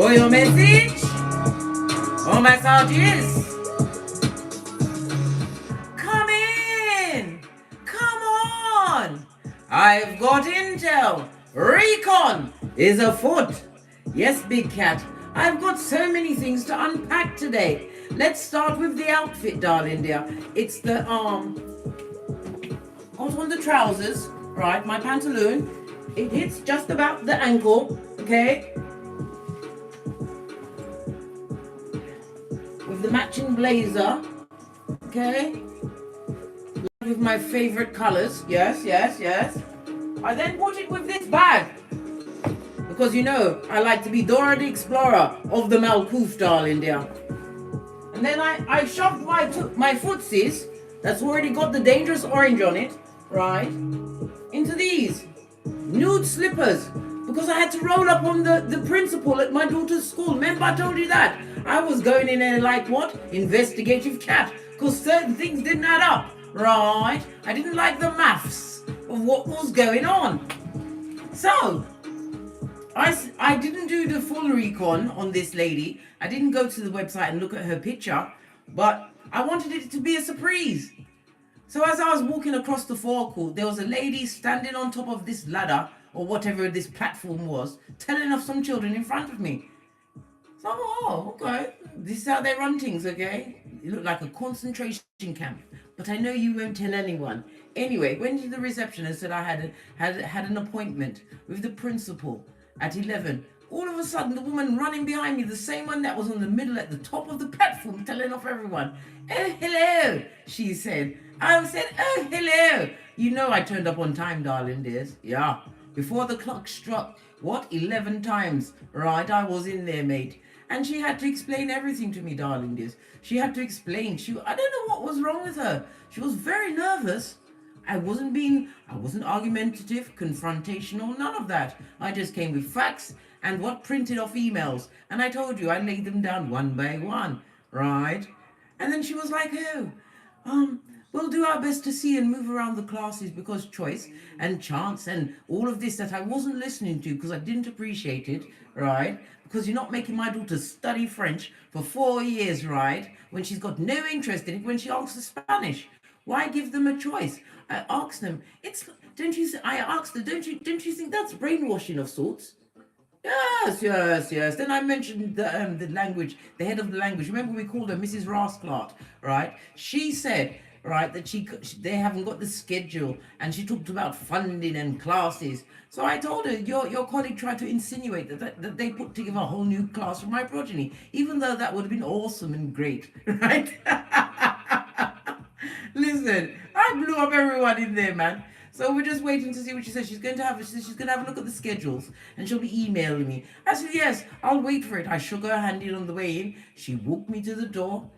for your message or messages. Come in. Come on. I've got intel. Recon is afoot. Yes, Big Cat. I've got so many things to unpack today. Let's start with the outfit, darling dear. It's the got on the trousers, right? My pantaloon. It hits just about the ankle, okay? With the matching blazer, okay? With my favorite colors. Yes, yes, yes. I then put it with this bag. Because you know, I like to be Dora the Explorer of the Malkuth, darling dear. And then I shoved my footsies, that's already got the dangerous orange on it, right, into these nude slippers. Because I had to roll up on the principal at my daughter's school. Remember I told you that? I was going in there like what? Investigative cat. Because certain things didn't add up, right? I didn't like the maths of what was going on. So, I didn't do the full recon on this lady. I didn't go to the website and look at her picture, but I wanted it to be a surprise. So as I was walking across the forecourt, there was a lady standing on top of this ladder, or whatever this platform was, telling off some children in front of me. So I'm like, oh, okay. This is how they run things, okay? It looked like a concentration camp, but I know you won't tell anyone. Anyway, went to the reception and said I had an appointment with the principal at 11. All of a sudden, the woman running behind me, the same one that was on the middle at the top of the platform, telling off everyone. Oh, hello, she said. I said, oh, hello. You know I turned up on time, darling dears. Yeah. Before the clock struck, what, 11 times? Right, I was in there, mate. And she had to explain everything to me, darling dears. She had to explain. I don't know what was wrong with her. She was very nervous. I wasn't argumentative, confrontational, none of that. I just came with facts and what printed off emails. And I told you, I laid them down one by one, right? And then she was like, we'll do our best to see and move around the classes because choice and chance and all of this that I wasn't listening to because I didn't appreciate it, right? Because you're not making my daughter study French for 4 years, right? When she's got no interest in it when she asks for Spanish. Why give them a choice? I asked them, don't you think that's brainwashing of sorts? Yes, yes, yes. Then I mentioned the language, the head of the language. Remember we called her Mrs. Rasclart, right? She said, right, that they haven't got the schedule, and she talked about funding and classes. So I told her, your colleague tried to insinuate that they put together a whole new class for my progeny, even though that would have been awesome and great, right? Listen, I blew up everyone in there, man. So we're just waiting to see what she says. She's going to have a look at the schedules and she'll be emailing me. I said, yes, I'll wait for it. I shook her hand in on the way in. She walked me to the door,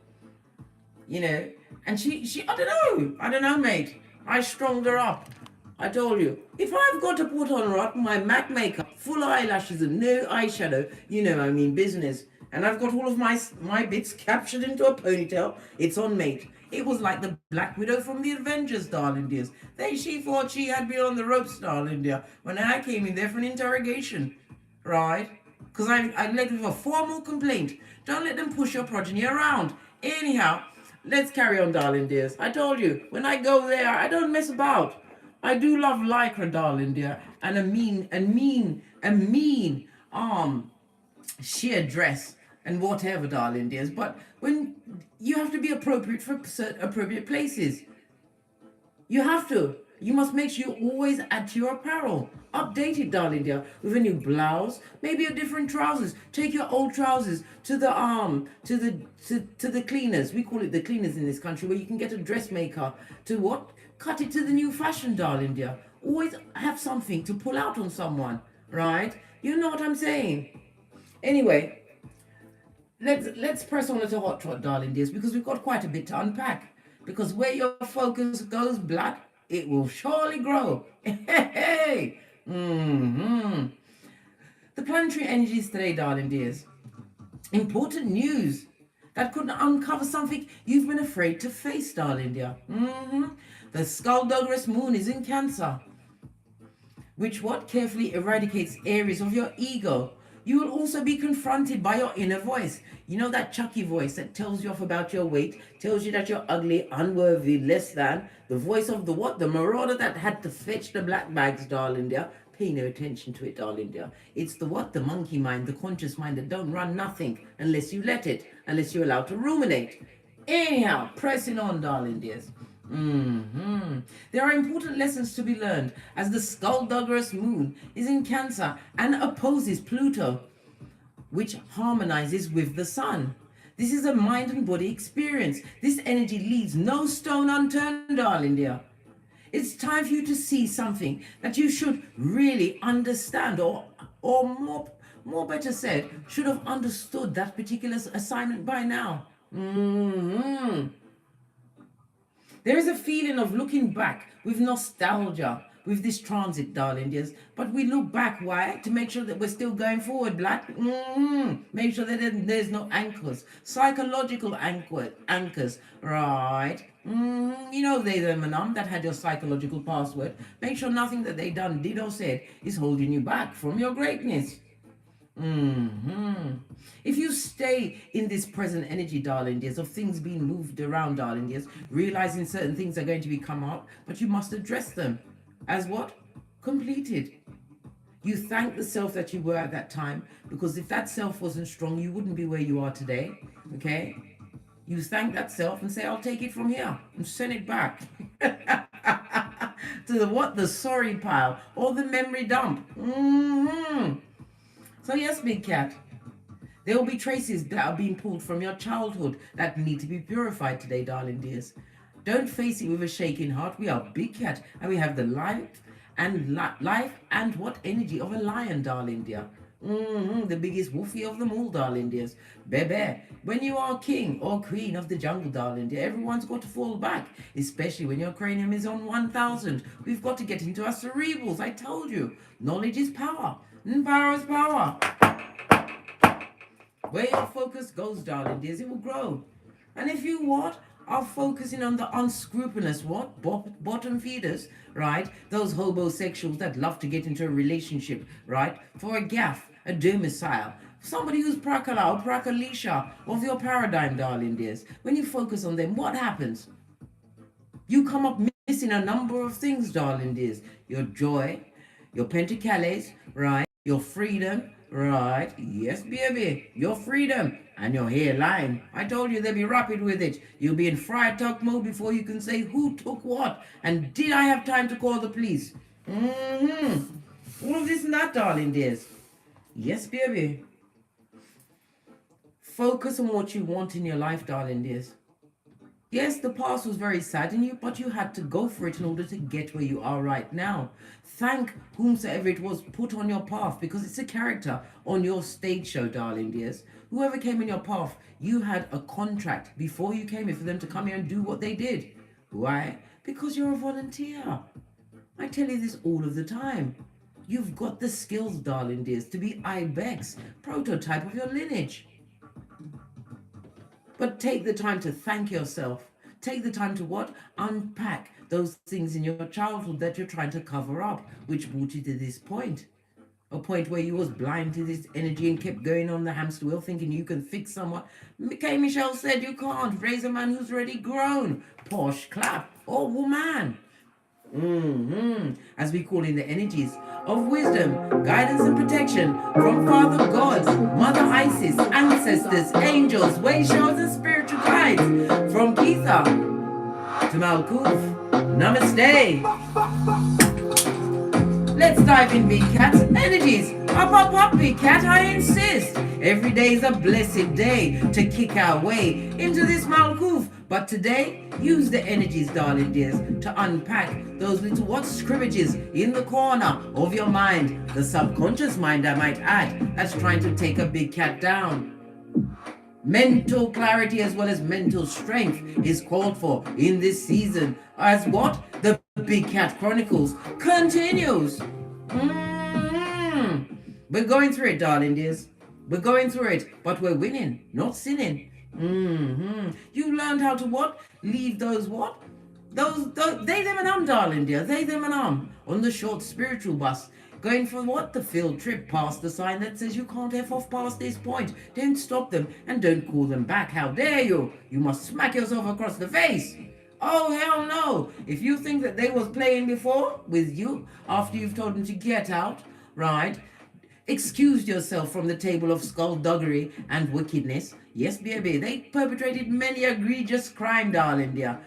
you know, and she I don't know, mate. I stronged her up. I told you, if I've got to put on my MAC makeup, full eyelashes and no eyeshadow, you know, I mean business. And I've got all of my bits captured into a ponytail. It's on, mate. It was like the Black Widow from the Avengers, darling dears. She thought she had me on the ropes, darling dear, when I came in there for an interrogation, right? Because I led with a formal complaint. Don't let them push your progeny around. Anyhow, let's carry on, darling dears. I told you, when I go there, I don't mess about. I do love lycra, darling dear, and a mean sheer dress and whatever, darling dears. But when you have to be appropriate for appropriate places, you have to. You must make sure you always add to your apparel. Update it, darling dear, with a new blouse, maybe a different trousers. Take your old trousers to the cleaners. We call it the cleaners in this country, where you can get a dressmaker to what? Cut it to the new fashion, darling dear. Always have something to pull out on someone, right? You know what I'm saying? Anyway, let's press on to Hot Trot, darling dears, because we've got quite a bit to unpack. Because where your focus goes black, it will surely grow. Hey, The planetary energies today, darling dears. Important news that could uncover something you've been afraid to face, darling dear. The skullduggerous moon is in Cancer, which carefully eradicates areas of your ego You will also be confronted by your inner voice. You know, that chucky voice that tells you off about your weight, tells you that you're ugly, unworthy, less than. The voice of the what? The marauder that had to fetch the black bags, darling dear. Pay no attention to it, darling dear. It's the what? The monkey mind, the conscious mind that don't run nothing unless you let it, unless you're allowed to ruminate. Anyhow, pressing on, darling dears. There are important lessons to be learned as the skullduggerous moon is in Cancer and opposes Pluto, which harmonizes with the sun. This is a mind and body experience. This energy leaves no stone unturned, darling dear. It's time for you to see something that you should really understand, or more better said, should have understood that particular assignment by now. There is a feeling of looking back with nostalgia with this transit, darling dears. But we look back, why? To make sure that we're still going forward, black. Make sure that there's no anchors, psychological anchors, right? You know, they, them, and that had your psychological password. Make sure nothing that they done, did, or said is holding you back from your greatness. If you stay in this present energy, darling dears, of things being moved around, darling dears, realizing certain things are going to be come up, but you must address them as what? Completed. You thank the self that you were at that time, because if that self wasn't strong, you wouldn't be where you are today. Okay? You thank that self and say, I'll take it from here and send it back to the what? The sorry pile or the memory dump. So yes, big cat, there will be traces that are being pulled from your childhood that need to be purified today, darling dears. Don't face it with a shaking heart. We are big cat, and we have the life and what energy of a lion, darling dear. The biggest woofy of them all, darling dears. Bebe, when you are king or queen of the jungle, darling dear, everyone's got to fall back, especially when your cranium is on 1000. We've got to get into our cerebrals. I told you, knowledge is power. Power is power. Where your focus goes, darling dears, it will grow. And if you what? Are focusing on the unscrupulous what? Bottom feeders, right? Those homosexuals that love to get into a relationship, right? For a gaff, a domicile. Somebody who's prakala or prakalisha of your paradigm, darling dears. When you focus on them, what happens? You come up missing a number of things, darling dears. Your joy, your pentacles, right? Your freedom, right? Yes, baby, your freedom. And your hairline. I told you they'd be rapid with it. You'll be in fried tuck mode before you can say who took what. And did I have time to call the police? All of this and that, darling dears. Yes, baby. Focus on what you want in your life, darling dears. Yes, the past was very sad in you, but you had to go for it in order to get where you are right now. Thank whomsoever it was put on your path, because it's a character on your stage show, darling dears. Whoever came in your path, you had a contract before you came here for them to come here and do what they did. Why? Because you're a volunteer. I tell you this all of the time. You've got the skills, darling dears, to be Ibex, prototype of your lineage. But take the time to thank yourself. Take the time to what? Unpack those things in your childhood that you're trying to cover up, which brought you to this point. A point where you was blind to this energy and kept going on the hamster wheel thinking you can fix someone. K. Michelle said you can't raise a man who's already grown. Posh clap or woman. As we call in the energies of wisdom, guidance and protection from Father God, Mother Isis, ancestors, angels, way showers and spiritual guides, from Keitha to Malkuth. Namaste. Let's dive in, big cat. Energies. Up, big cat, I insist. Every day is a blessed day to kick our way into this Malkuth. But today, use the energies, darling dears, to unpack those little what scrimmages in the corner of your mind. The subconscious mind, I might add, that's trying to take a big cat down. Mental clarity as well as mental strength is called for in this season as what? The Big Cat Chronicles continues. We're going through it, darling dears. We're going through it, but we're winning, not sinning. You learned how to what? Leave those what? Those they, them and darling dear. They, them and on the short spiritual bus. Going for what? The field trip past the sign that says you can't F off past this point. Don't stop them and don't call them back. How dare you? You must smack yourself across the face. Oh, hell no. If you think that they was playing before with you after you've told them to get out, right? Excused yourself from the table of skullduggery and wickedness. Yes, baby, they perpetrated many egregious crime, darling dear.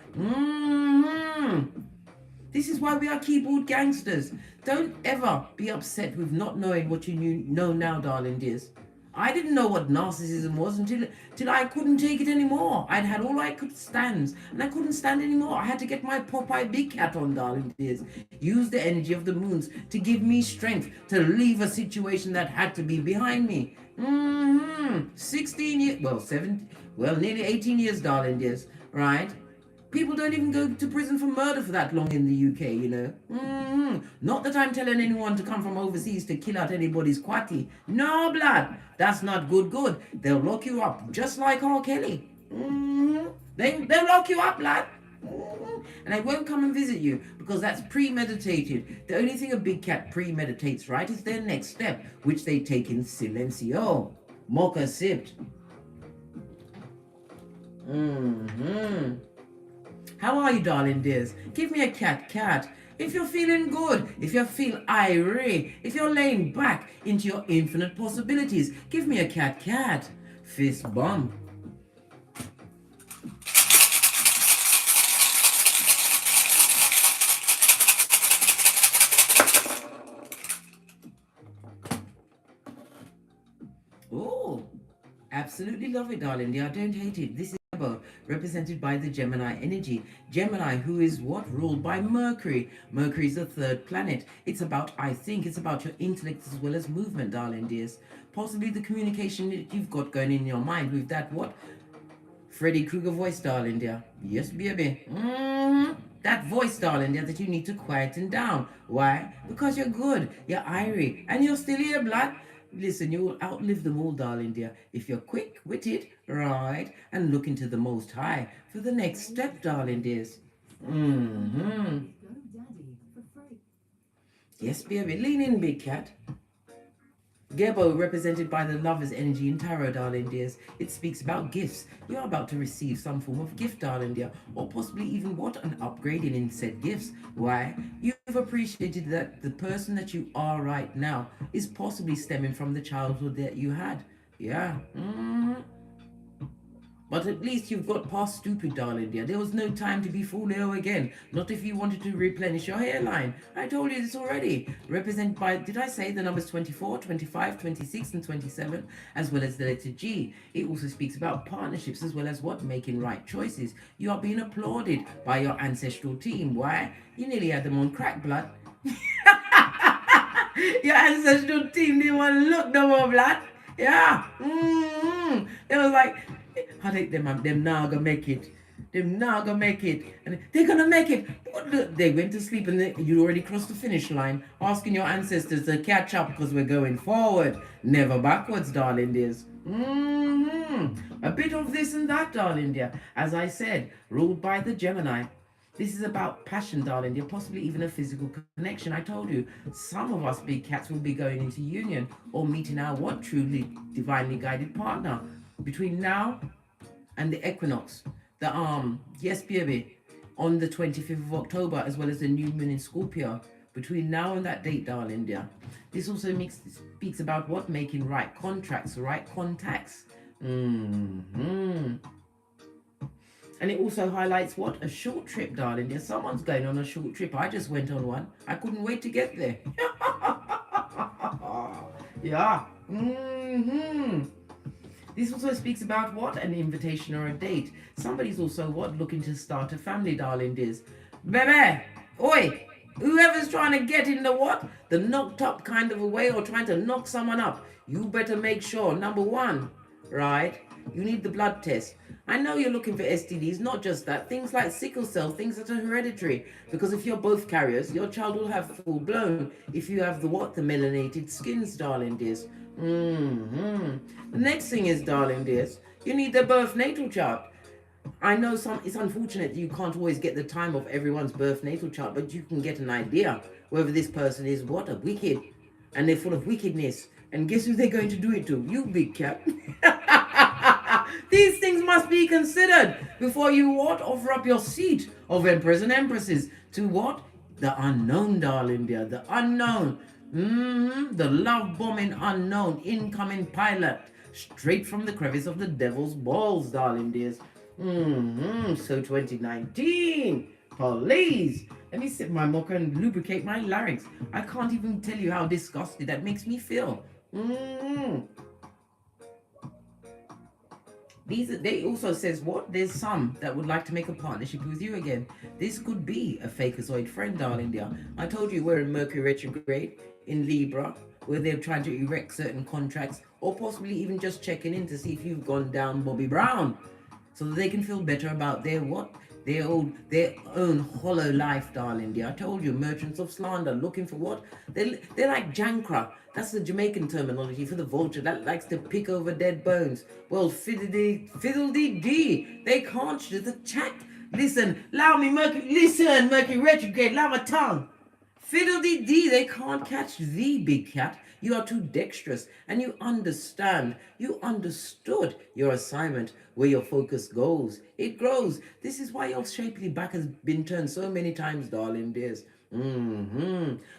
This is why we are keyboard gangsters. Don't ever be upset with not knowing what you know now, darling dears. I didn't know what narcissism was until I couldn't take it anymore. I'd had all I could stand, and I couldn't stand anymore. I had to get my Popeye Big Cat on, darling dears. Use the energy of the moons to give me strength to leave a situation that had to be behind me. 16 years, nearly 18 years, darling dears, right? People don't even go to prison for murder for that long in the UK, you know. Not that I'm telling anyone to come from overseas to kill out anybody's quatty. No, blood. That's not good. They'll lock you up, just like R. Kelly. They'll lock you up, blood. And I won't come and visit you because that's premeditated. The only thing a big cat premeditates, right, is their next step, which they take in silencio. Mocha sipped. How are you, darling dears? Give me a cat. If you're feeling good, if you feel irate, if you're laying back into your infinite possibilities, give me a cat. Fist bump. Oh, absolutely love it, darling dear. I don't hate it. This is represented by the Gemini energy. Gemini, who is what? Ruled by Mercury. Mercury is the third planet. It's about your intellect as well as movement, darling dears. Possibly the communication that you've got going in your mind with that what? Freddy Krueger voice, darling dear. Yes, baby. That voice, darling dear, that you need to quieten down. Why? Because you're good, you're irie, and you're still here, blood. Listen, you will outlive them all, darling dear, if you're quick-witted, right, and look into the Most High for the next step, darling dears. Yes, baby, lean in, big cat. Gebo, represented by the lover's energy in tarot, darling dears. It speaks about gifts. You're about to receive some form of gift, darling dear, or possibly even what? An upgrading in said gifts. Why? You've appreciated that the person that you are right now is possibly stemming from the childhood that you had. Yeah. But at least you've got past stupid, darling dear. There was no time to be foolio again. Not if you wanted to replenish your hairline. I told you this already. Represented by, did I say the numbers 24, 25, 26, and 27, as well as the letter G. It also speaks about partnerships as well as what? Making right choices. You are being applauded by your ancestral team. Why? You nearly had them on crack, blood. Your ancestral team didn't want to look no more, blood. Yeah. It was like, I think them now gonna make it. Them now gonna make it. And they're gonna make it. They went to sleep and you already crossed the finish line, asking your ancestors to catch up because we're going forward, never backwards, darling dears. A bit of this and that, darling dear. As I said, ruled by the Gemini. This is about passion, darling dear, possibly even a physical connection. I told you, some of us big cats will be going into union or meeting our what? Truly divinely guided partner. Between now and the equinox, yes, baby, on the 25th of October, as well as the new moon in Scorpio, between now and that date, darling dear. This also speaks about what? Making right contracts, right contacts. And it also highlights what? A short trip, darling dear. Someone's going on a short trip. I just went on one. I couldn't wait to get there. Yeah. This also speaks about what? An invitation or a date. Somebody's also what? Looking to start a family, darling dears. Baby, oi, whoever's trying to get in the what? The knocked up kind of a way or trying to knock someone up, you better make sure, number one, right, you need the blood test. I know you're looking for STDs, not just that. Things like sickle cell, things that are hereditary. Because if you're both carriers, your child will have full blown. If you have the what? The melanated skins, darling dears. The next thing is, darling dears, you need the birth natal chart. I know it's unfortunate you can't always get the time of everyone's birth natal chart, but you can get an idea whether this person is what? A wicked, and they're full of wickedness. And guess who they're going to do it to? You, big cat. These things must be considered before you what? Offer up your seat of emperors and empresses to what? The unknown, darling dear. The unknown. The love bombing unknown incoming pilot straight from the crevice of the devil's balls, darling dears. So 2019, please. Let me sip my mocha and lubricate my larynx. I can't even tell you how disgusted that makes me feel. They also says what? There's some that would like to make a partnership with you again. This could be a fakeazoid friend, darling dear. I told you we're in Mercury retrograde in Libra, where they're trying to erect certain contracts, or possibly even just checking in to see if you've gone down Bobby Brown, so that they can feel better about their what? Their own hollow life, darling dear. I told you, merchants of slander, looking for what? They're like Jankra. That's the Jamaican terminology for the vulture that likes to pick over dead bones. Well, fiddle-dee-dee, they can't do the chat. Listen, allow me, Mercury retrograde, allow my tongue. Fiddle-dee-dee, they can't catch thee, big cat. You are too dexterous, and you understand. You understood your assignment, where your focus goes. It grows. This is why your shapely back has been turned so many times, darling dears.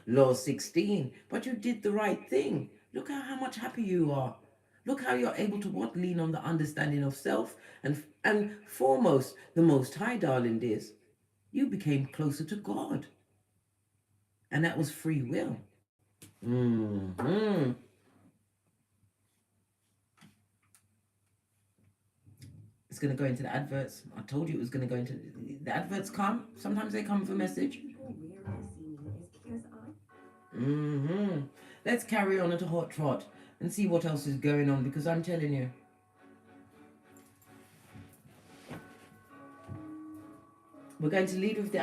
Law 16. But you did the right thing. Look at how much happier you are. Look how you're able to what? Lean on the understanding of self, and foremost, the Most High, darling dears. You became closer to God. And that was free will. It's going to go into the adverts. I told you it was going to go into the adverts. Sometimes they come with a message. Let's carry on at a hot trot and see what else is going on, because I'm telling you, we're going to lead with the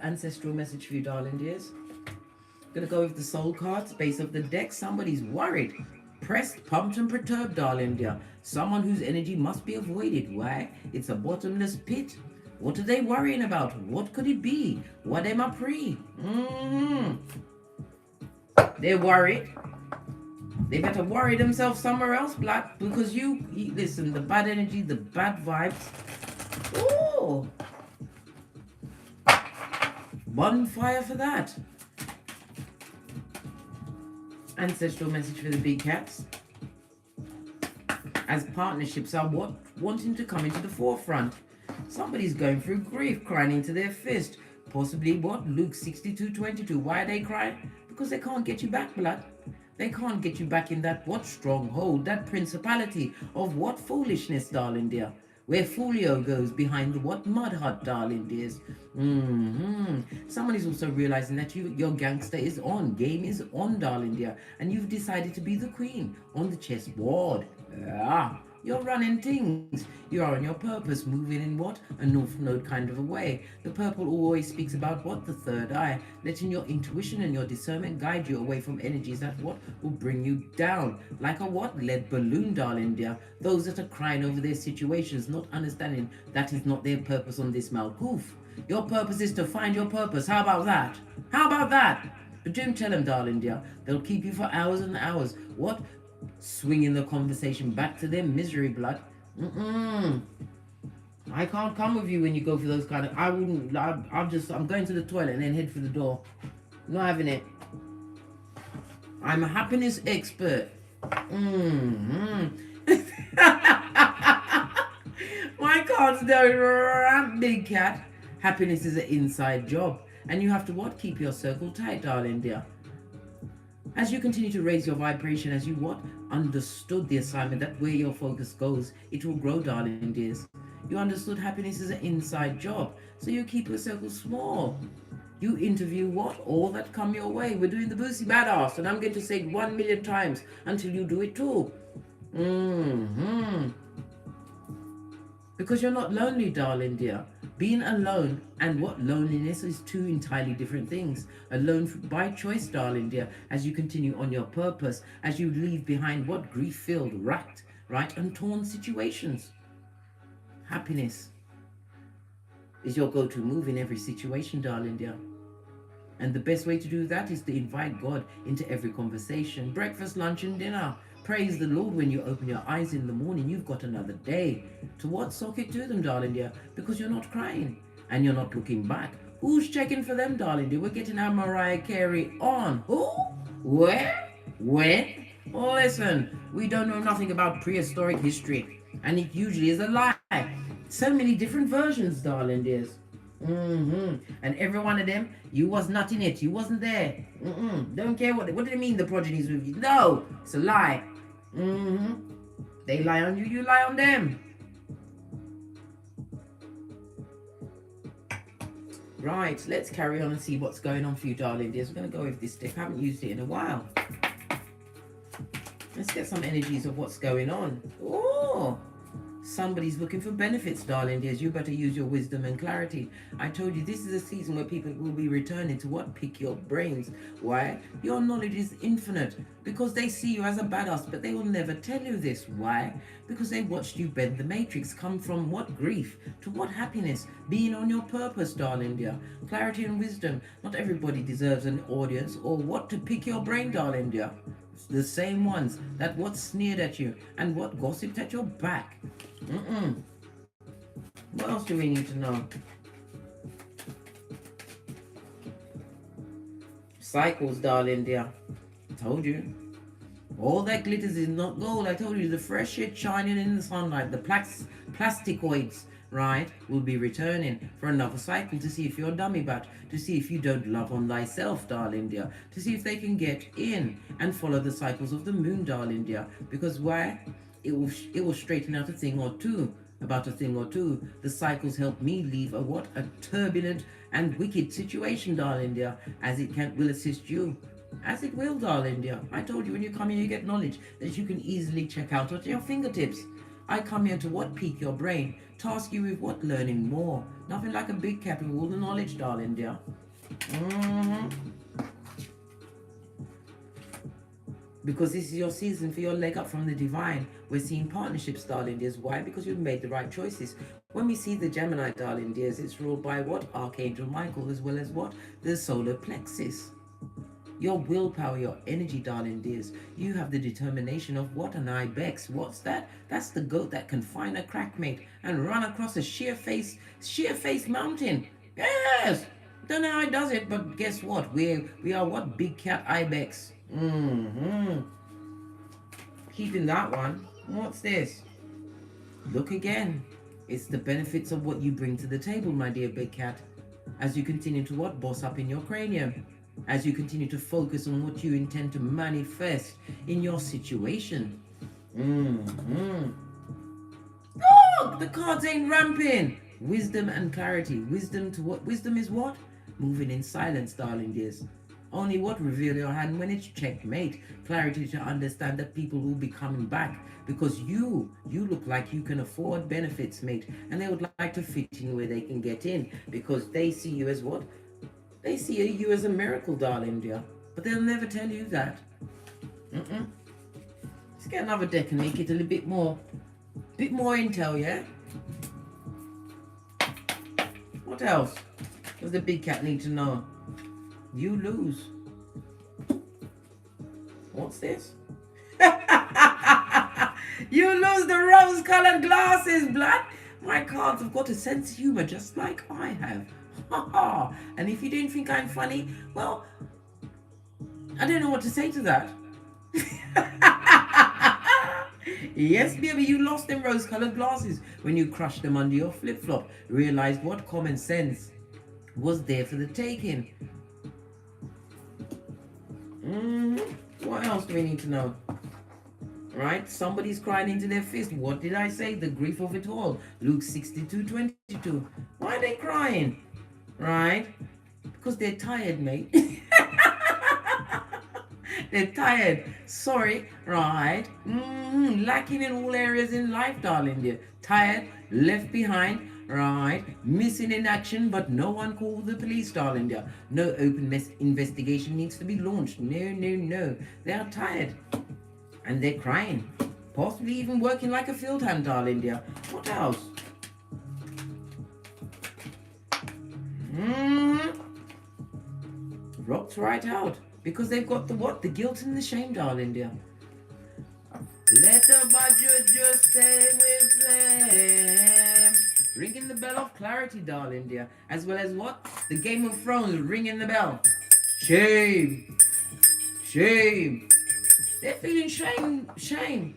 ancestral message for you, darling dears. Gonna go with the soul cards, base of the deck. Somebody's worried, pressed, pumped, and perturbed, darling dear. Someone whose energy must be avoided. Why? It's a bottomless pit. What are they worrying about? What could it be? What am I pre? They're worried. They better worry themselves somewhere else, Black, because you listen, the bad energy, the bad vibes. Oh, bonfire for that. Ancestral message for the big cats. As partnerships are what? Wanting to come into the forefront. Somebody's going through grief, crying into their fist. Possibly what? Luke 62:22. Why are they crying? Because they can't get you back, blood. They can't get you back in that what? Stronghold, that principality of what? Foolishness, darling dear. Where Folio goes behind the what? Mud hut, darling dears. Someone is also realizing that your gangster is on. Game is on, darling dear. And you've decided to be the queen on the chessboard. You're running things. You are on your purpose, moving in what? A north node kind of a way. The purple always speaks about what? The third eye. Letting your intuition and your discernment guide you away from energies that what? Will bring you down. Like a what? Lead balloon, darling dear. Those that are crying over their situations, not understanding that is not their purpose on this Malkuf. Your purpose is to find your purpose. How about that? How about that? But don't tell them, darling dear. They'll keep you for hours and hours. What? Swinging the conversation back to their misery, blood. I can't come with you when you go for those kind of. I wouldn't. I'm going to the toilet and then head for the door. Not having it. I'm a happiness expert. My cards don't rap, big cat. Happiness is an inside job, and you have to what? Keep your circle tight, darling dear. As you continue to raise your vibration, as you what? Understood the assignment, that where your focus goes, it will grow, darling dears. You understood happiness is an inside job, so you keep your circle small. You interview what? All that come your way. We're doing the Boosie Badass, and I'm going to say it 1 million times until you do it too. Because you're not lonely, darling dear. Being alone and what? Loneliness is two entirely different things. Alone by choice, darling dear, as you continue on your purpose, as you leave behind what? Grief-filled, racked, right, and torn situations. Happiness is your go-to move in every situation, darling dear. And the best way to do that is to invite God into every conversation. Breakfast, lunch, and dinner. Praise the Lord when you open your eyes in the morning. You've got another day. To what? Sock it to them, darling dear, because you're not crying and you're not looking back. Who's checking for them, darling dear? We're getting our Mariah Carey on. Who? Where? When? Listen, we don't know nothing about prehistoric history, and it usually is a lie. So many different versions, darling dears. And every one of them, you was not in it. You wasn't there. Don't care what do they mean the progenies with you? No, it's a lie. They lie on you, you lie on them. Right, let's carry on and see what's going on for you, darling dears. We're going to go with this deck. I haven't used it in a while. Let's get some energies of what's going on. Oh, somebody's looking for benefits, darling dears. You better use your wisdom and clarity. I told you this is a season where people will be returning to what? Pick your brains. Why? Your knowledge is infinite. Because they see you as a badass, but they will never tell you this. Why? Because they watched you bend the matrix. Come from what grief to what happiness. Being on your purpose, darling dear. Clarity and wisdom. Not everybody deserves an audience or what to pick your brain, darling dear. The same ones that what sneered at you and what gossiped at your back. What else do we need to know? Cycles, darling dear. I told you. All that glitters is not gold. I told you the fresh shit shining in the sunlight. The plasticoids, right, will be returning for another cycle to see if you're dummy bat, to see if you don't love on thyself, darling dear, to see if they can get in and follow the cycles of the moon, darling dear. Because why? It will straighten out a thing or two. About a thing or two. The cycles help me leave a turbulent and wicked situation, darling dear, as it will assist you. As it will, darling dear. I told you when you come here you get knowledge that you can easily check out at your fingertips. I come here to what? Pique your brain. Task you with what? Learning more. Nothing like a big cat with all the knowledge, darling dear. Because this is your season for your leg up from the divine. We're seeing partnerships, darling dears. Why? Because you've made the right choices. When we see the Gemini, darling dears, it's ruled by what? Archangel Michael, as well as what? The solar plexus. Your willpower, your energy, darling dears. You have the determination of what? An ibex. What's that? That's the goat that can find a crackmate and run across a sheer face mountain. Yes! Don't know how it does it, but guess what? We are what? Big cat ibex. Keeping that one. What's this? Look again. It's the benefits of what you bring to the table, my dear big cat. As you continue to what? Boss up in your cranium. As you continue to focus on what you intend to manifest in your situation. Oh, the cards ain't ramping. Wisdom and clarity. Wisdom to what? Wisdom is what? Moving in silence, darling dears. Only what? Reveal your hand when it's checkmate. Clarity to understand that people will be coming back because you look like you can afford benefits, mate, and they would like to fit in where they can get in because they see you as what? They see you as a miracle, darling dear, but they'll never tell you that. Let's get another deck and make it a little bit more intel, yeah? What else does the big cat need to know? You lose. What's this? You lose the rose-colored glasses, blood. My cards have got a sense of humor just like I have. And if you didn't think I'm funny, well, I don't know what to say to that. Yes, baby, you lost them rose-colored glasses when you crushed them under your flip-flop. Realized what? Common sense was there for the taking. What else do we need to know? Right? Somebody's crying into their fist. What did I say? The grief of it all. Luke 62:22. Why are they crying? Right? Because they're tired, mate. They're tired. Sorry. Right? Lacking in all areas in life, darling dear. Tired. Left behind. Right, missing in action, but no one called the police, darling dear. No open investigation needs to be launched. No. They are tired. And they're crying. Possibly even working like a field hand, darling dear. What else? rocked right out. Because they've got the what? The guilt and the shame, darling dear. Let the budget just stay with them. Ringing the bell of clarity, darling dear. As well as what? The Game of Thrones ringing the bell. Shame. Shame. They're feeling shame.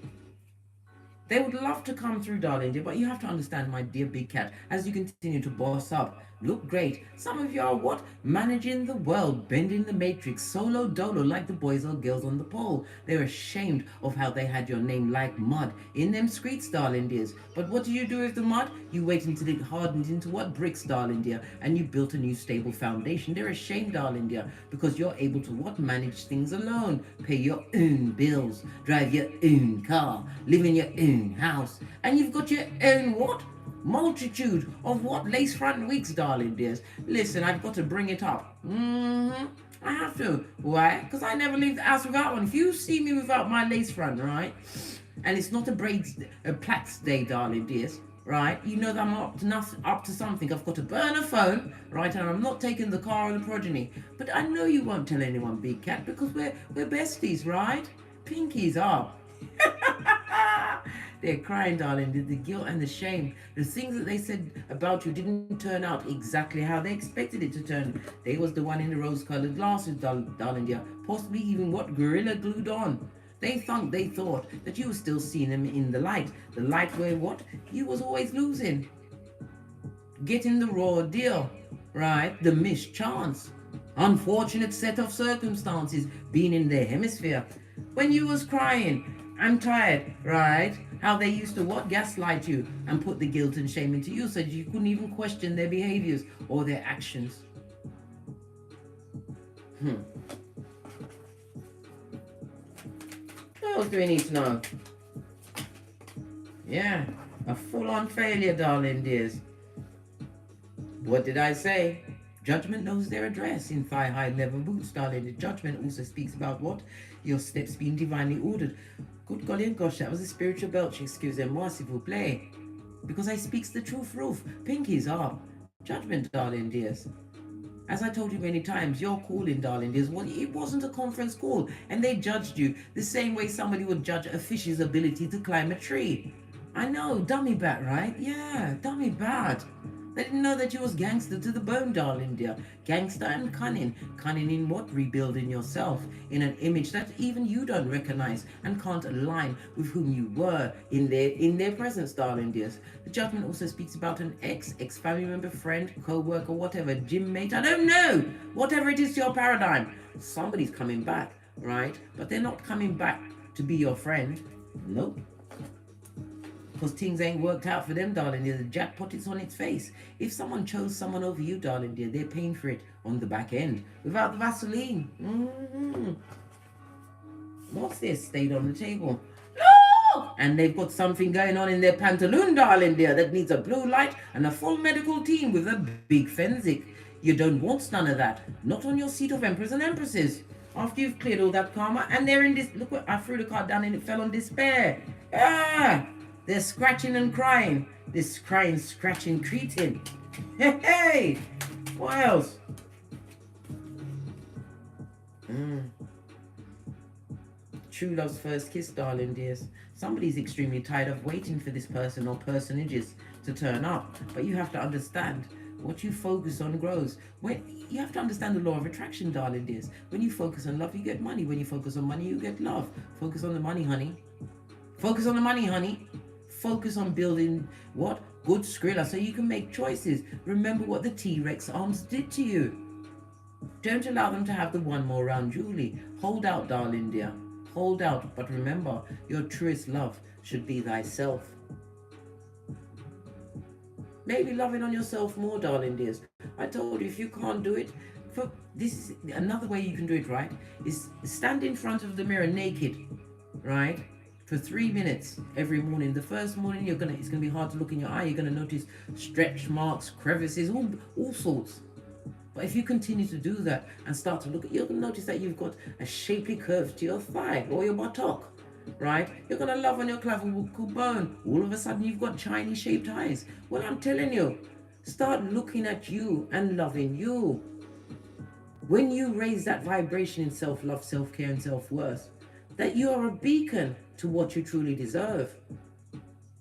They would love to come through, darling dear, but you have to understand, my dear big cat, as you continue to boss up, look great. Some of you are what? Managing the world, bending the matrix, solo dolo like the boys or girls on the pole. They're ashamed of how they had your name like mud in them streets, darling dears. But what do you do with the mud? You wait until it hardened into what? Bricks, darling dear, and you built a new stable foundation. They're ashamed, darling dear, because you're able to what? Manage things alone, pay your own bills, drive your own car, live in your own house, and you've got your own what? Multitude of what? Lace front wigs, darling dears. Listen, I've got to bring it up. I have to. Why? Because I never leave the house without one. If you see me without my lace front, right, and it's not a plaits day, darling dears, right, you know that I'm up to something. I've got to burn a phone, right, and I'm not taking the car or the progeny. But I know you won't tell anyone, big cat, because we're besties, right? Pinkies up. They're crying, darling. The guilt and the shame. The things that they said about you didn't turn out exactly how they expected it to turn. They was the one in the rose-colored glasses, darling dear. Possibly even what? Gorilla glued on. They thought that you were still seeing them in the light. The light where what? You was always losing. Getting the raw deal, right? The missed chance. Unfortunate set of circumstances being in their hemisphere. When you was crying, I'm tired, right? How they used to what? Gaslight you and put the guilt and shame into you so that you couldn't even question their behaviors or their actions. What else do we need to know? Yeah, a full-on failure, darling dears. What did I say? Judgment knows their address in thigh-high leather boots, darling. The judgment also speaks about what? Your steps being divinely ordered. Good golly and gosh, that was a spiritual belch. Excusez-moi, s'il vous plaît. Because I speaks the truth, roof. Pinkies up. Judgment, darling dears. As I told you many times, your calling, darling dears, well, it wasn't a conference call. And they judged you the same way somebody would judge a fish's ability to climb a tree. I know, dummy bat, right? Yeah, dummy bat. They didn't know that you was gangster to the bone, darling dear. Gangster and cunning. Cunning in what? Rebuilding yourself in an image that even you don't recognize and can't align with whom you were in their presence, darling dears. The judgment also speaks about an ex-family member, friend, co-worker, whatever, gym mate. I don't know. Whatever it is to your paradigm. Somebody's coming back, right? But they're not coming back to be your friend. Nope. Because things ain't worked out for them, darling dear. The jackpot is on its face. If someone chose someone over you, darling dear, they're paying for it on the back end without the Vaseline. What's this? Stayed on the table. No! And they've got something going on in their pantaloon, darling dear, that needs a blue light and a full medical team with a big Fenzik. You don't want none of that. Not on your seat of emperors and empresses. After you've cleared all that karma, and they're in this. Look what I threw the card down and it fell on despair. Ah! They're scratching and crying. This crying, scratching, creating. Hey! What else? True love's first kiss, darling dears. Somebody's extremely tired of waiting for this person or personages to turn up. But you have to understand, what you focus on grows. You have to understand the law of attraction, darling dears. When you focus on love, you get money. When you focus on money, you get love. Focus on the money, honey. Focus on the money, honey. Focus on building what? Good Skrilla, so you can make choices. Remember what the T-Rex arms did to you. Don't allow them to have the one more round, Julie. Hold out, darling dear. Hold out, but remember, your truest love should be thyself. Maybe loving on yourself more, darling dears. I told you, if you can't do it, for this is another way you can do it, right? Is stand in front of the mirror naked, right? For 3 minutes every morning. The first morning it's gonna be hard to look in your eye. You're gonna notice stretch marks, crevices, all sorts. But if you continue to do that and start to look at, you're gonna notice that you've got a shapely curve to your thigh or your buttock, right? You're gonna love on your clavicle bone. All of a sudden you've got shiny shaped eyes. Well, I'm telling you, start looking at you and loving you. when you raise that vibration in self-love, self-care, and self-worth, that you are a beacon to what you truly deserve.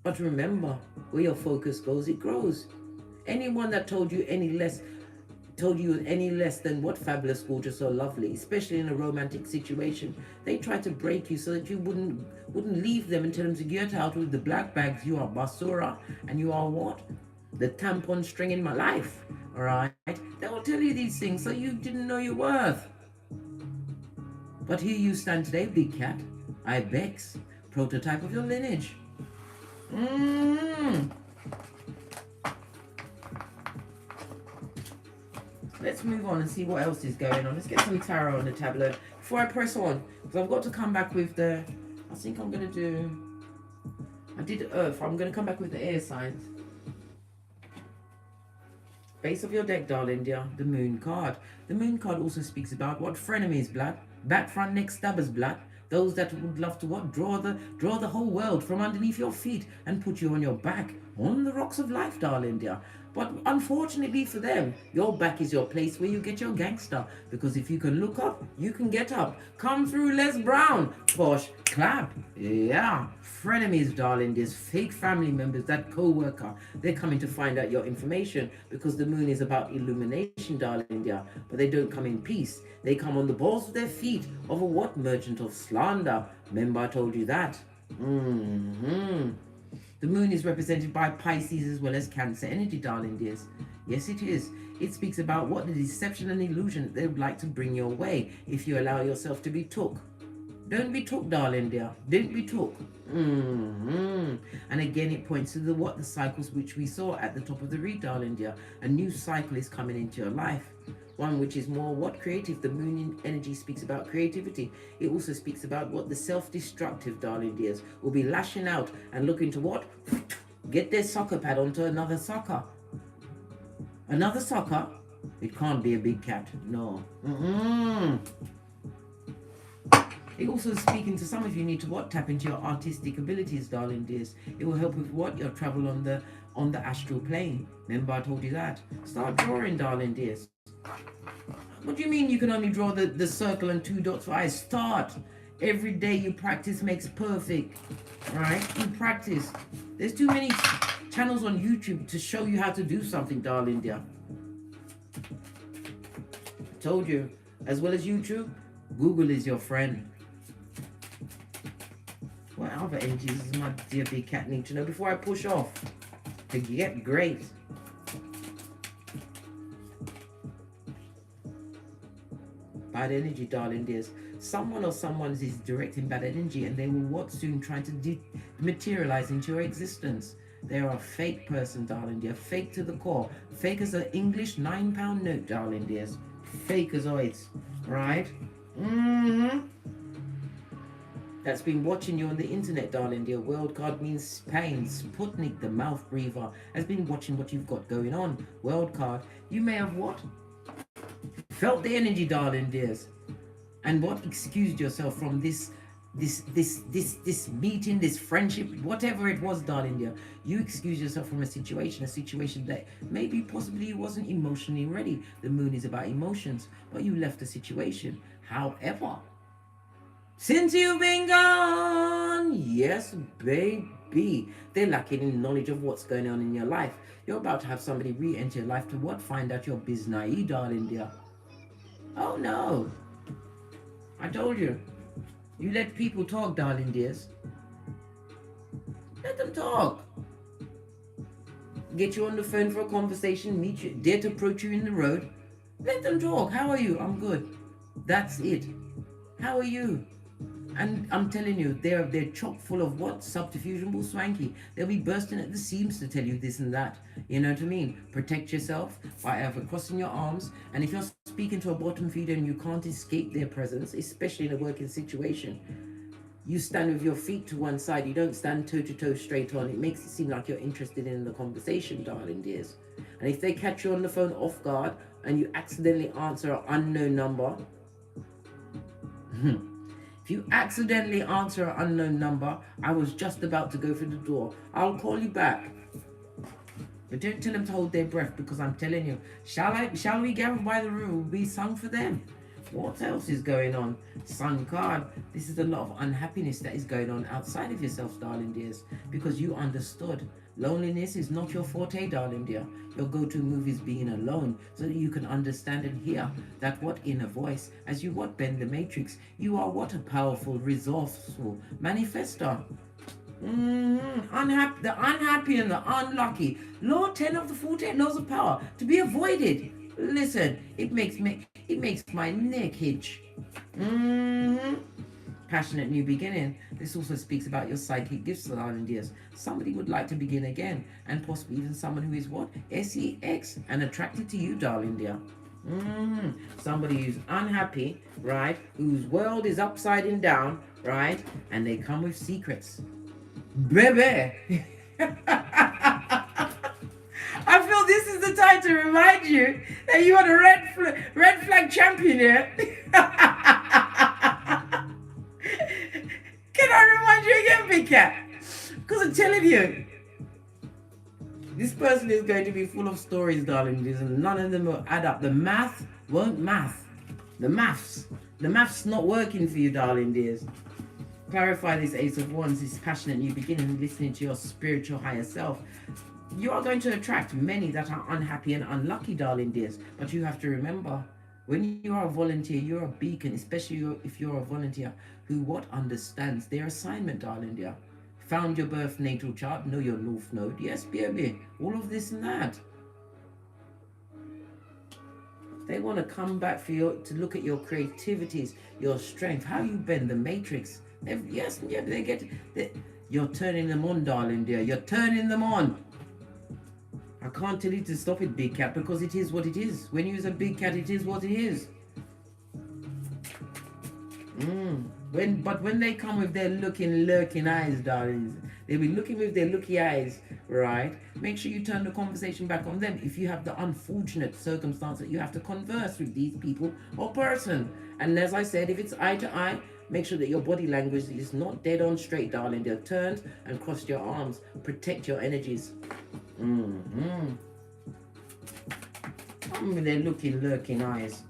But remember, where your focus goes, it grows. Anyone that told you any less than what fabulous, gorgeous, or lovely, especially in a romantic situation, they try to break you so that you wouldn't leave them and tell them to get out with the black bags. You are basura, and you are what? The tampon string in my life. All right? They will tell you these things so you didn't know your worth. But here you stand today, big cat. Ibex, prototype of your lineage. Let's move on and see what else is going on. Let's get some tarot on the tableau before I press on, because I've got to come back with the, I think I'm going to do, I did Earth, I'm going to come back with the air signs. Base of your deck, darling dear, the Moon card. The Moon card also speaks about what? Frenemies, blood. Back, front, neck, stabbers, blood. Those that would love to what? Draw the whole world from underneath your feet and put you on your back on the rocks of life, darling dear. But unfortunately for them, your back is your place where you get your gangster. Because if you can look up, you can get up. Come through, Les Brown. Posh, clap. Yeah. Frenemies, darling. There's fake family members, that co-worker. They're coming to find out your information because the moon is about illumination, darling dear. But they don't come in peace. They come on the balls of their feet of a what? Merchant of slander. Remember I told you that. The moon is represented by Pisces as well as Cancer energy, darling dears. Yes, it is. It speaks about what? The deception and illusion that they would like to bring your way if you allow yourself to be took. Don't be took, darling dear. Don't be took. And again, it points to the what? The cycles which we saw at the top of the read, darling dear. A new cycle is coming into your life. One which is more what? Creative. The moon energy speaks about creativity. It also speaks about what? The self-destructive, darling dears, will be lashing out and looking to what? Get their soccer pad onto another soccer. Another soccer? It can't be a big cat. No. It also is speaking to some of you need to what? Tap into your artistic abilities, darling dears. It will help with what? Your travel on the astral plane. Remember I told you that. Start drawing, darling dears. What do you mean you can only draw the circle and 2 dots for eyes? Start. Every day you practice makes perfect. Right? You practice. There's too many channels on YouTube to show you how to do something, darling dear. I told you. As well as YouTube, Google is your friend. What other energies does my dear big cat need to know before I push off to get great? Bad energy, darling dears. Someone or someone's is directing bad energy and they will what? Soon try to materialize into your existence. They are a fake person, darling dear. Fake to the core. Fake as an English £9 note, darling dears. Fake as always. Right? That's been watching you on the internet, darling dear. World card means Spain. Sputnik, the mouth breather, has been watching what you've got going on. World card. You may have what? Felt the energy, darling dears. And what? Excused yourself from this meeting, this friendship, whatever it was, darling dear. You excuse yourself from a situation that maybe possibly you wasn't emotionally ready. The moon is about emotions, but you left the situation. However, since you've been gone, yes, baby, they're lacking in knowledge of what's going on in your life. You're about to have somebody re-enter your life to what? Find out your biznae, darling dear. Oh no. I told you. You let people talk, darling dears. Let them talk. Get you on the phone for a conversation, meet you, dare to approach you in the road. Let them talk. How are you? I'm good. That's it. How are you? And I'm telling you, they're chock full of what? Subterfuge and bull swanky. They'll be bursting at the seams to tell you this and that. You know what I mean? Protect yourself by either crossing your arms. And if you're speaking to a bottom feeder and you can't escape their presence, especially in a working situation, you stand with your feet to one side. You don't stand toe to toe straight on. It makes it seem like you're interested in the conversation, darling dears. And if they catch you on the phone off guard and you accidentally answer an unknown number, if you accidentally answer an unknown number, I was just about to go through the door. I'll call you back. But don't tell them to hold their breath, because I'm telling you, shall we gather by the river will be sung for them. What else is going on? Sun card. This is a lot of unhappiness that is going on outside of yourself, darling dears, because you understood. Loneliness is not your forte, darling dear. Your go-to move is being alone, so that you can understand and hear that what inner voice, as you what bend the matrix, you are what a powerful, resourceful manifestor. The unhappy and the unlucky. Law 10 of the 48 laws of power to be avoided. Listen, it makes my neck itch. Passionate new beginning. This also speaks about your psychic gifts, darling dears. Somebody would like to begin again, and possibly even someone who is what? SEX and attracted to you, darling dear. Somebody who's unhappy, right? Whose world is upside down, right? And they come with secrets. Baby. I feel this is the time to remind you that you are the red flag champion here. Can I remind you again, Big Cat? Because I'm telling you, this person is going to be full of stories, darling, and none of them will add up. The math won't math. The math's not working for you, darling dears. Clarify this Ace of Wands, this passionate new beginning, listening to your spiritual higher self. You are going to attract many that are unhappy and unlucky, darling dears. But you have to remember, when you are a volunteer, you're a beacon, especially if you're a volunteer who what understands their assignment, darling dear. Found your birth natal chart, know your north node. Yes, baby, all of this and that. They want to come back for you to look at your creativities, your strength, how you bend the matrix. You're turning them on, darling dear. You're turning them on. I can't tell you to stop it, Big Cat, because it is what it is. When you use a Big Cat, it is what it is. But when they come with their lurking eyes, darlings, they'll be looking with their looky eyes, right? Make sure you turn the conversation back on them if you have the unfortunate circumstance that you have to converse with these people or person. And as I said, if it's eye to eye, make sure that your body language is not dead on straight, darling. They're turned and crossed your arms. Protect your energies. With their lurking eyes,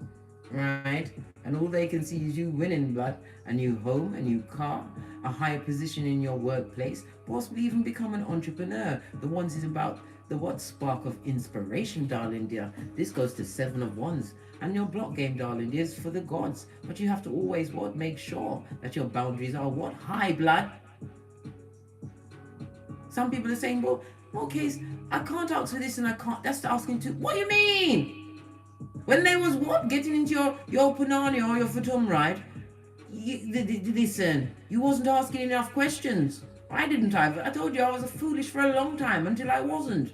right? And all they can see is you winning, but a new home, a new car, a higher position in your workplace, possibly even become an entrepreneur. The ones is about the what spark of inspiration, darling dear. This goes to 7 of Wands. And your block game, darling dear, is for the gods. But you have to always what? Make sure that your boundaries are what? High blood. Some people are saying, well, okay, I can't ask for this and I can't. That's asking to. What do you mean? When they was what? Getting into your punani or your futum, right? Listen, you wasn't asking enough questions. I didn't either. I told you I was foolish for a long time until I wasn't.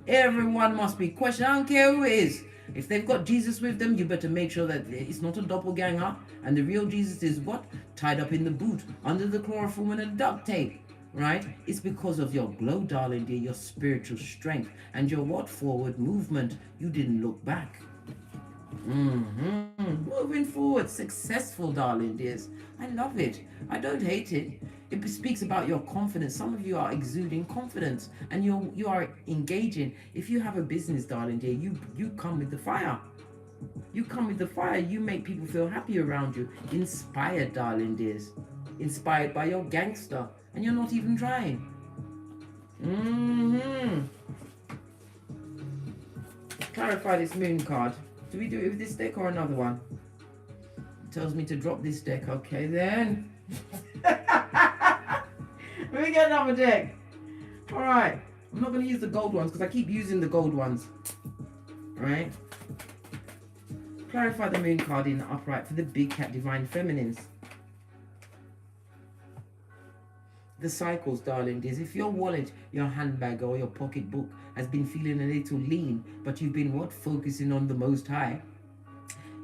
Everyone must be questioned. I don't care who it is. If they've got Jesus with them, you better make sure that it's not a doppelganger. And the real Jesus is what? Tied up in the boot, under the chloroform and a duct tape. Right? It's because of your glow, darling dear, your spiritual strength, and your what? Forward movement. You didn't look back. Moving forward, successful, darling dears. I love it. I don't hate it. It speaks about your confidence. Some of you are exuding confidence, and you are engaging. If you have a business, darling dear, you come with the fire. You come with the fire. You make people feel happy around you. Inspired, darling dears. Inspired by your gangster. And you're not even trying. Clarify this moon card. Do we do it with this deck or another one? It tells me to drop this deck. Okay, then. We get another deck. All right. I'm not going to use the gold ones because I keep using the gold ones. All right. Clarify the moon card in the upright for the Big Cat Divine Feminines. The cycles, darling, is if your wallet, your handbag, or your pocketbook has been feeling a little lean, but you've been what? Focusing on the Most High.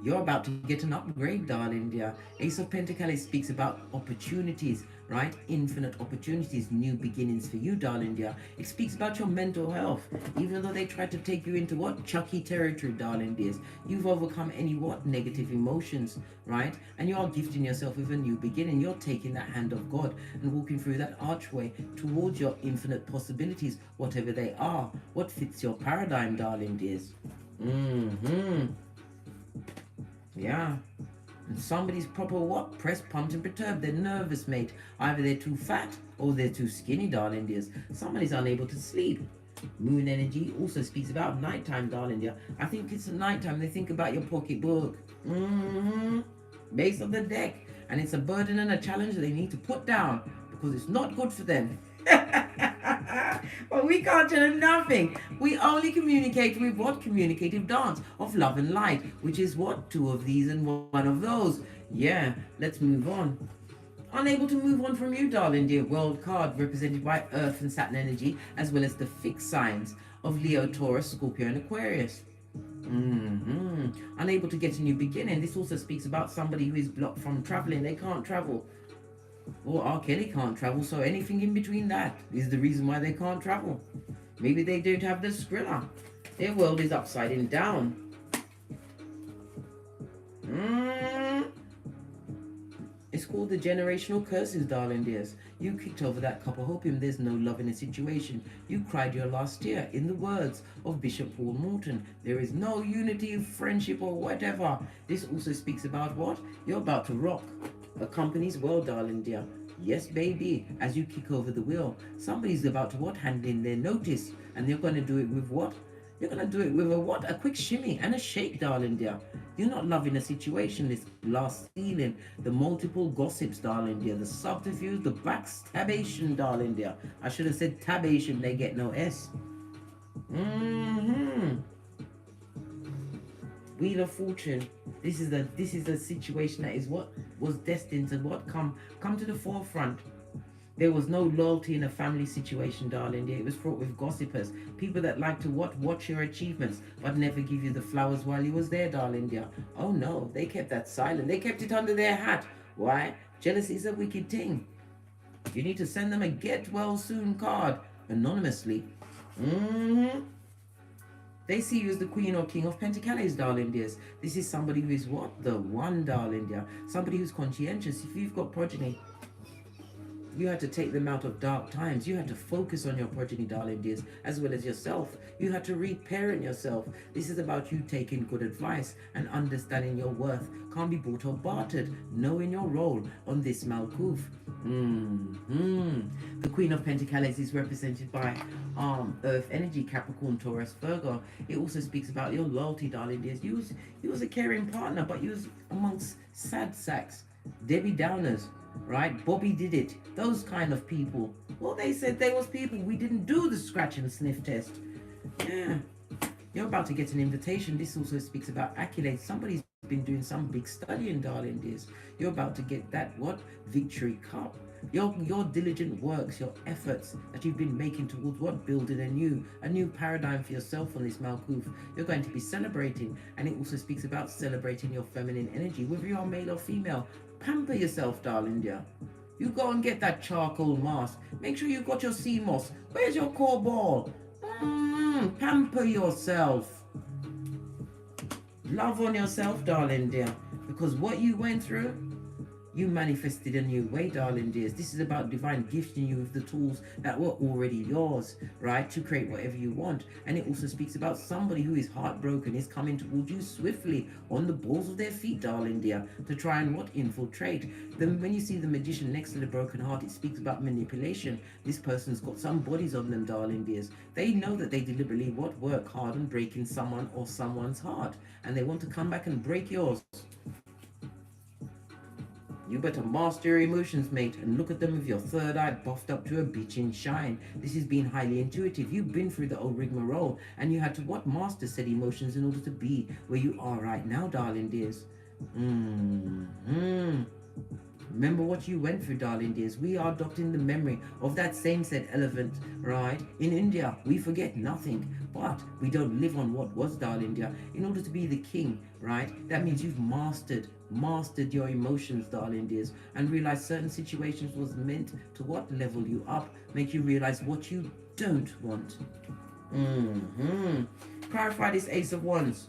You're about to get an upgrade, darling dear. Ace of Pentacles speaks about opportunities, right? Infinite opportunities, new beginnings for you, darling dear. It speaks about your mental health. Even though they tried to take you into what? Chucky territory, darling dears. You've overcome any what? Negative emotions, right? And you are gifting yourself with a new beginning. You're taking that hand of God and walking through that archway towards your infinite possibilities, whatever they are. What fits your paradigm, darling dears? Yeah. And somebody's proper what? Pressed, pumped, and perturbed. They're nervous, mate. Either they're too fat or they're too skinny, darling dears. Somebody's unable to sleep. Moon energy also speaks about nighttime, darling dear. I think it's nighttime. They think about your pocketbook. Base of the deck. And it's a burden and a challenge that they need to put down because it's not good for them. Well, we can't tell them nothing. We only communicate with what? Communicative dance of love and light, which is what? Two of these and one of those. Yeah, let's move on. Unable to move on from you, darling dear. World card represented by Earth and Saturn energy, as well as the fixed signs of Leo, Taurus, Scorpio, and Aquarius. Unable to get a new beginning. This also speaks about somebody who is blocked from traveling. They can't travel. Or R. Kelly can't travel, so anything in between that is the reason why they can't travel. Maybe they don't have the Skrilla. Their world is upside down. It's called the generational curses, darling dears. You kicked over that cup of hoping there's no love in a situation. You cried your last tear. In the words of Bishop Paul Morton, there is no unity, friendship, or whatever. This also speaks about what? You're about to rock a company's world, darling dear. Yes, baby, as you kick over the wheel, somebody's about to what? Hand in their notice. And they're going to do it with what? You're going to do it with a what? A quick shimmy and a shake, darling dear. You're not loving the situation, this glass ceiling, the multiple gossips, darling dear, the subterfuge, the backstabbation, darling dear. I should have said tabation, they get no S. Wheel of Fortune. This is a situation that is what was destined to what come to the forefront. There was no loyalty in a family situation, darling dear. It was fraught with gossipers, people that like to watch your achievements but never give you the flowers while you was there, darling dear. Oh no, they kept that silent. They kept it under their hat. Why? Jealousy is a wicked thing. You need to send them a get well soon card anonymously. They see you as the Queen or King of Pentacles, darling dears. This is somebody who is what? The one, darling dear. Somebody who's conscientious. If you've got progeny, you had to take them out of dark times. You had to focus on your progeny, darling dears, as well as yourself. You had to reparent yourself. This is about you taking good advice and understanding your worth. Can't be bought or bartered. Knowing your role on this Malkuth. The Queen of Pentacles is represented by Earth energy, Capricorn, Taurus, Virgo. It also speaks about your loyalty, darling dears. You was a caring partner, but you was amongst sad sacks, Debbie Downers, right? Bobby did it. Those kind of people. Well, they said they was people. We didn't do the scratch and sniff test. Yeah. You're about to get an invitation. This also speaks about accolades. Somebody's been doing some big studying, darling dears. You're about to get that what? Victory cup. Your diligent works, your efforts that you've been making towards what? Building a new paradigm for yourself on this Malkuth. You're going to be celebrating, and it also speaks about celebrating your feminine energy, whether you're male or female. Pamper yourself, darling dear. You go and get that charcoal mask. Make sure you've got your sea moss. Where's your core ball? Pamper yourself. Love on yourself, darling dear. Because what you went through, you manifested a new way, darling dears. This is about divine gifting you with the tools that were already yours, right? To create whatever you want. And it also speaks about somebody who is heartbroken is coming towards you swiftly on the balls of their feet, darling dear, to try and what? Infiltrate. Then when you see the magician next to the broken heart, it speaks about manipulation. This person's got some bodies on them, darling dears. They know that they deliberately what? Work hard on breaking someone or someone's heart. And they want to come back and break yours. You better master your emotions, mate, and look at them with your third eye buffed up to a bitchin' shine. This is being highly intuitive. You've been through the old rigmarole, and you had to what? Master said emotions in order to be where you are right now, darling dears. Remember what you went through, darling dears. We are adopting the memory of that same said elephant, right? In India, we forget nothing, but we don't live on what was, darling dear. In order to be the king, right? That means you've mastered mastered your emotions, darling dears, and realized certain situations was meant to what? Level you up, make you realize what you don't want. Clarify this Ace of Wands.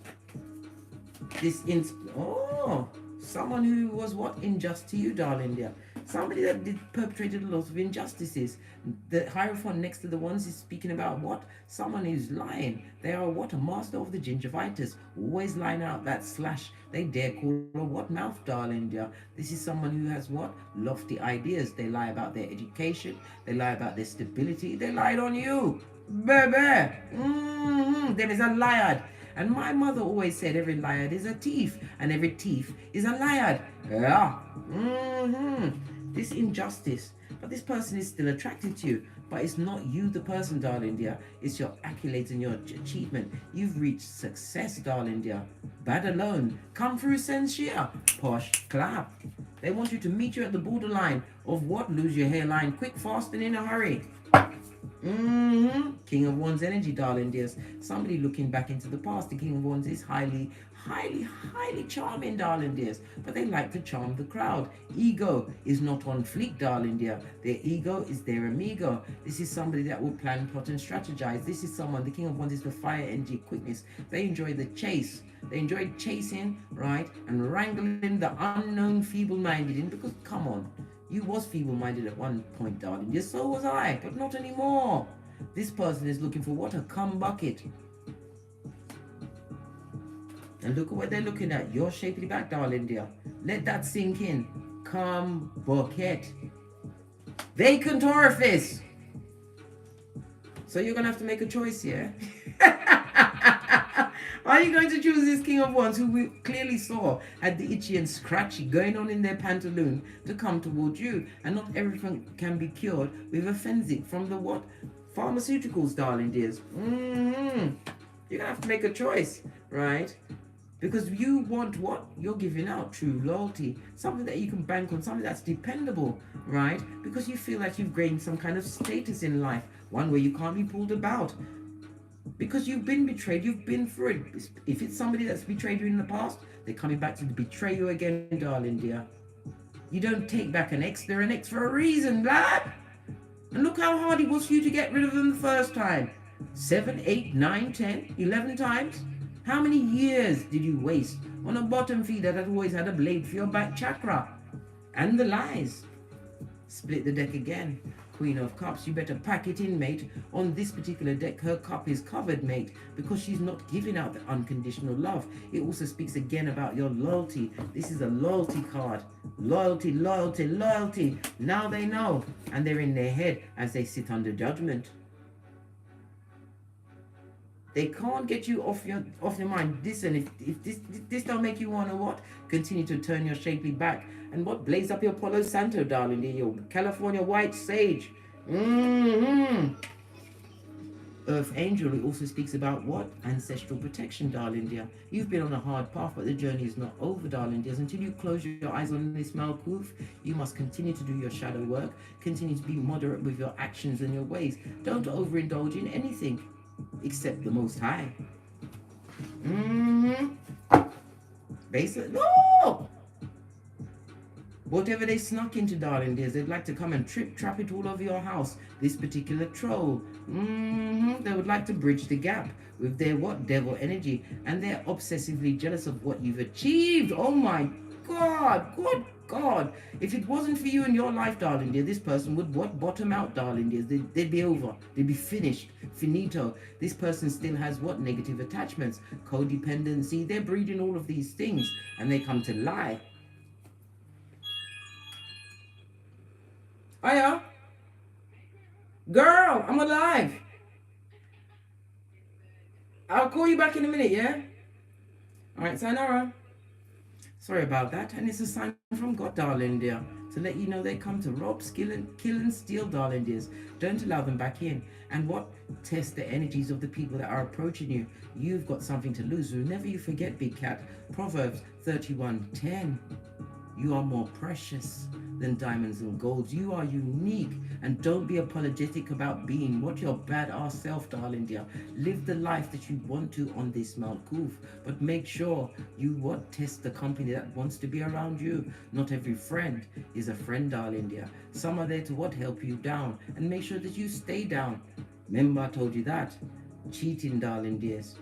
Someone who was what? Unjust to you, darling dear. Somebody that perpetrated a lot of injustices. The Hierophant next to the ones is speaking about what? Someone who's lying. They are what? A master of the gingivitis. Always lying out that slash. They dare call a what mouth, darling dear. This is someone who has what? Lofty ideas. They lie about their education. They lie about their stability. They lied on you. Baby. There is a liar. And my mother always said every liar is a thief, and every thief is a liar. Yeah. This injustice. But this person is still attracted to you. But it's not you, the person, darling dear. It's your accolades and your achievement. You've reached success, darling dear. Bad alone. Come through sensia. Posh clap. They want you to meet you at the borderline of what? Lose your hairline quick, fast, and in a hurry. King of Wands energy, darling dears. Somebody looking back into the past. The King of Wands is highly charming, darling dears, but they like to charm the crowd. Ego is not on fleek, darling dear. Their ego is their amigo. This is somebody that will plan, plot, and strategize. This is someone, the King of Wands is the fire energy, quickness. They enjoy the chase. They enjoy chasing, right, and wrangling the unknown feeble-minded in, because come on, you was feeble-minded at one point, darling. Yes, so was I, but not anymore. This person is looking for what? A cum bucket. And look at what they're looking at. Your shapely back, darling dear. Let that sink in. Cum bucket. Vacant orifice. So you're going to have to make a choice here. Are you going to choose this King of Wands, who we clearly saw had the itchy and scratchy going on in their pantaloon, to come towards you? And not everything can be cured with a Fenzik from the what? Pharmaceuticals, darling dears. You're going to have to make a choice, right? Because you want what? You're giving out true loyalty. Something that you can bank on, something that's dependable, right? Because you feel like you've gained some kind of status in life, one where you can't be pulled about. Because you've been betrayed, you've been through it. If it's somebody that's betrayed you in the past, they're coming back to betray you again, darling dear. You don't take back an ex, they're an ex for a reason, lad. And look how hard it was for you to get rid of them the first time. 7, 8, 9, 10, 11 times. How many years did you waste on a bottom feeder that always had a blade for your back chakra? And the lies. Split the deck again. Queen of Cups, you better pack it in, mate. On this particular deck, her cup is covered, mate, because she's not giving out the unconditional love. It also speaks again about your loyalty. This is a loyalty card. Loyalty, loyalty, loyalty. Now they know, and they're in their head as they sit under judgment. They can't get you off your mind. Listen, if this don't make you want to what? Continue to turn your shapely back and what? Blaze up your Palo Santo, darling, your California white sage. Earth angel, it also speaks about what? Ancestral protection, darling dear. You've been on a hard path, but the journey is not over, darling dears. Until you close your eyes on this Malkuth, you must continue to do your shadow work. Continue to be moderate with your actions and your ways. Don't overindulge in anything except the Most High. Basically, no! Whatever they snuck into, darling dears, they'd like to come and trap it all over your house. This particular troll. They would like to bridge the gap with their what? Devil energy. And they're obsessively jealous of what you've achieved. Oh my God. Good God. If it wasn't for you in your life, darling dear, this person would what? Bottom out, darling dears. They'd be over. They'd be finished. Finito. This person still has what? Negative attachments. Codependency. They're breeding all of these things. And they come to lie. Hiya. Girl, I'm alive. I'll call you back in a minute, yeah? Alright, sayonara. Sorry about that. And it's a sign from God, darling dear, to let you know they come to rob, kill and steal, darling dears. Don't allow them back in. And what? Test the energies of the people that are approaching you. You've got something to lose. Whenever you forget, big cat. Proverbs 31:10. You are more precious than diamonds and golds. You are unique, and don't be apologetic about being what your badass self, darling dear. Live the life that you want to on this Malkuth, but make sure you test the company that wants to be around you. Not every friend is a friend, darling dear. Some are there to help you down, and make sure that you stay down. Remember, I told you that. Cheating, darling dears.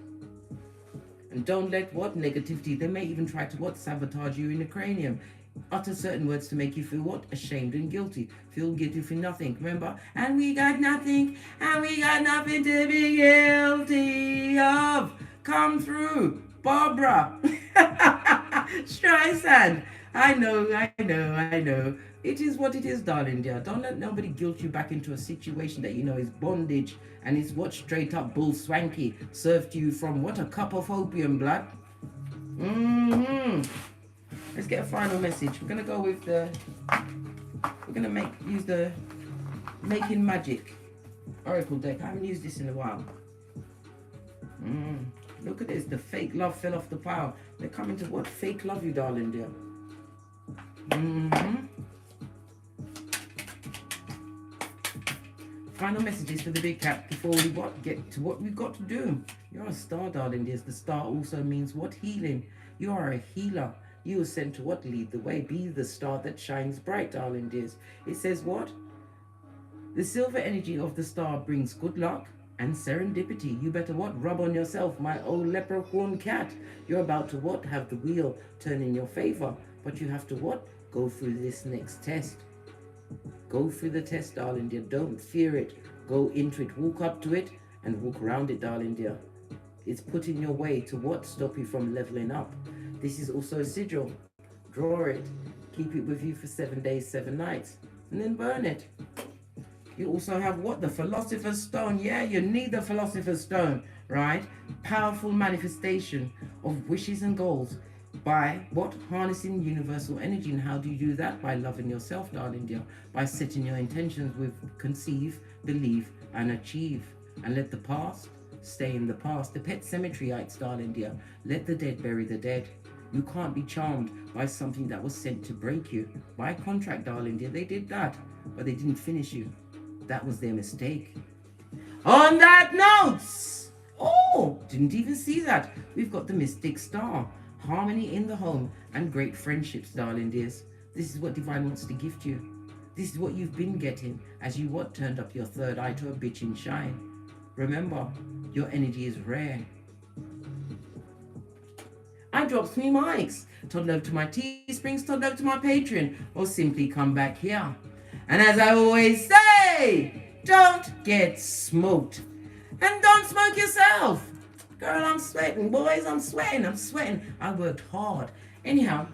And don't let negativity, they may even try to sabotage you in the cranium. Utter certain words to make you feel ashamed and guilty. Feel guilty for nothing. Remember, and we got nothing, and we got nothing to be guilty of. Come through, Barbara. Streisand. I know. It is what it is, darling dear. Don't let nobody guilt you back into a situation that you know is bondage, and it's straight up bull swanky served to you from a cup of opium, blood. Let's get a final message. We're gonna go with use the Making Magic Oracle deck. I haven't used this in a while. Look at this. The fake love fell off the pile. They're coming to fake love you, darling dear. Final messages for the big cat before we get to what we've got to do. You're a star, darling dears. The star also means healing. You are a healer. You are sent to lead the way. Be the star that shines bright, darling dears. It says the silver energy of the star brings good luck and serendipity. You better rub on yourself, my old leprechaun cat. You're about to have the wheel turn in your favor, but you have to go through this next test. Go through the test, darling dear. Don't fear it. Go into it. Walk up to it and walk around it, darling dear. It's put in your way to stop you from leveling up. This is also a sigil. Draw it. Keep it with you for 7 days, 7 nights, and then burn it. You also have the Philosopher's Stone. Yeah, you need the Philosopher's Stone, right? Powerful manifestation of wishes and goals by harnessing universal energy. And how do you do that? By loving yourself, darling dear. By setting your intentions with conceive, believe, and achieve. And let the past stay in the past. The pet cemeteryites, darling dear. Let the dead bury the dead. You can't be charmed by something that was sent to break you. By contract, darling dear. They did that, but they didn't finish you. That was their mistake. On that note, didn't even see that. We've got the mystic star. Harmony in the home and great friendships, darling dears. This is what divine wants to gift you. This is what you've been getting as you turned up your third eye to a bitchin' shine. Remember, your energy is rare. I drops me mics. Toddle over to my Teesprings, toddle over to my Patreon, or simply come back here. And as I always say, don't get smoked. And don't smoke yourself. Girl, I'm sweating. Boys, I'm sweating. I worked hard. Anyhow,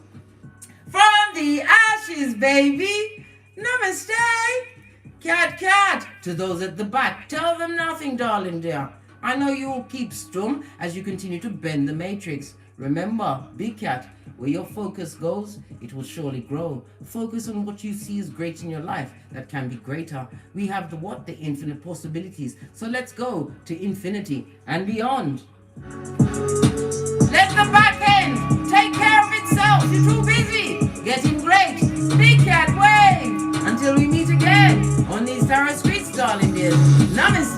from the ashes, baby. Namaste. Cat. To those at the back, tell them nothing, darling dear. I know you will keep stum as you continue to bend the matrix. Remember, big cat, where your focus goes, it will surely grow. Focus on what you see is great in your life that can be greater. We have the infinite possibilities. So let's go to infinity and beyond. Let the back end take care of itself. You're too busy getting great. Big cat wave. Until we meet again on these Tarot streets, darling dears. Namaste.